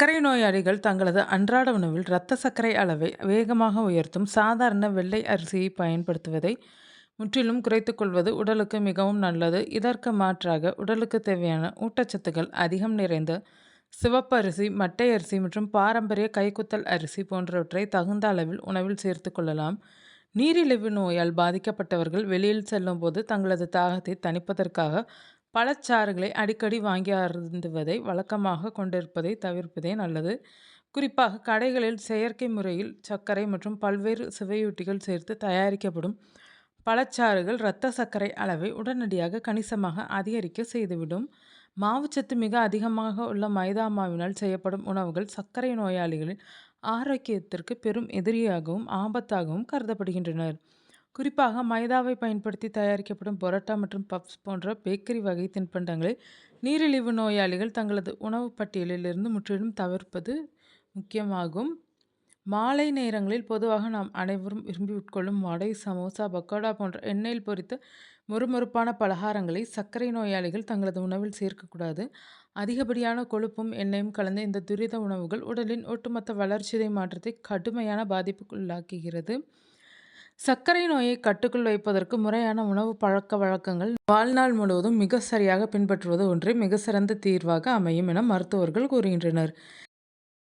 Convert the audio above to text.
சர்க்கரை நோயாளிகள் தங்களது அன்றாட உணவில் இரத்த சர்க்கரை அளவை வேகமாக உயர்த்தும் சாதாரண வெள்ளை அரிசியை பயன்படுத்துவதை முற்றிலும் குறைத்துக் கொள்வது உடலுக்கு மிகவும் நல்லது. இதற்கு மாற்றாக உடலுக்கு தேவையான ஊட்டச்சத்துக்கள் அதிகம் நிறைந்த சிவப்பு அரிசி, மட்டை அரிசி மற்றும் பாரம்பரிய கைக்குத்தல் அரிசி போன்றவற்றை தகுந்த அளவில் உணவில் சேர்த்துக் கொள்ளலாம். நீரிழிவு நோயால் பாதிக்கப்பட்டவர்கள் வெளியில் செல்லும்போது தங்களது தாகத்தை தணிப்பதற்காக பழச்சாறுகளை அடிக்கடி வாங்கி அருந்துவதை வழக்கமாக கொண்டிருப்பதை தவிர்ப்பதே நல்லது. குறிப்பாக கடைகளில் செயற்கை முறையில் சர்க்கரை மற்றும் பல்வேறு சுவையூட்டிகள் சேர்த்து தயாரிக்கப்படும் பழச்சாறுகள் இரத்த சர்க்கரை அளவை உடனடியாக கணிசமாக அதிகரிக்க செய்துவிடும். மாவுச்சத்து மிக அதிகமாக உள்ள மைதா மாவினால் செய்யப்படும் உணவுகள் சர்க்கரை நோயாளிகளின் ஆரோக்கியத்திற்கு பெரும் எதிரியாகவும் ஆபத்தாகவும் கருதப்படுகின்றனர். குறிப்பாக மைதாவை பயன்படுத்தி தயாரிக்கப்படும் பரோட்டா மற்றும் பப்ஸ் போன்ற பேக்கரி வகை தின்பண்டங்களை நீரிழிவு நோயாளிகள் தங்களது உணவு பட்டியலிலிருந்து முற்றிலும் தவிர்ப்பது முக்கியமாகும். மாலை நேரங்களில் பொதுவாக நாம் அனைவரும் விரும்பி உட்கொள்ளும் வடை, சமோசா, பக்கோடா போன்ற எண்ணெயில் பொரித்த மொறுமொறுப்பான பலகாரங்களை சர்க்கரை நோயாளிகள் தங்களது உணவில் சேர்க்கக்கூடாது. அதிகப்படியான கொழுப்பும் எண்ணெயும் கலந்த இந்த துரித உணவுகள் உடலின் ஒட்டுமொத்த வளர்சிதை மாற்றத்தை கடுமையான பாதிப்புக்குள்ளாக்குகிறது. சர்க்கரை நோயை கட்டுக்குள் வைப்பதற்கு முறையான உணவு பழக்க வழக்கங்கள் வாழ்நாள் முழுவதும் மிக சரியாக பின்பற்றுவது ஒன்றே மிக சிறந்த தீர்வாக அமையும் என மருத்துவர்கள் கூறுகின்றனர்.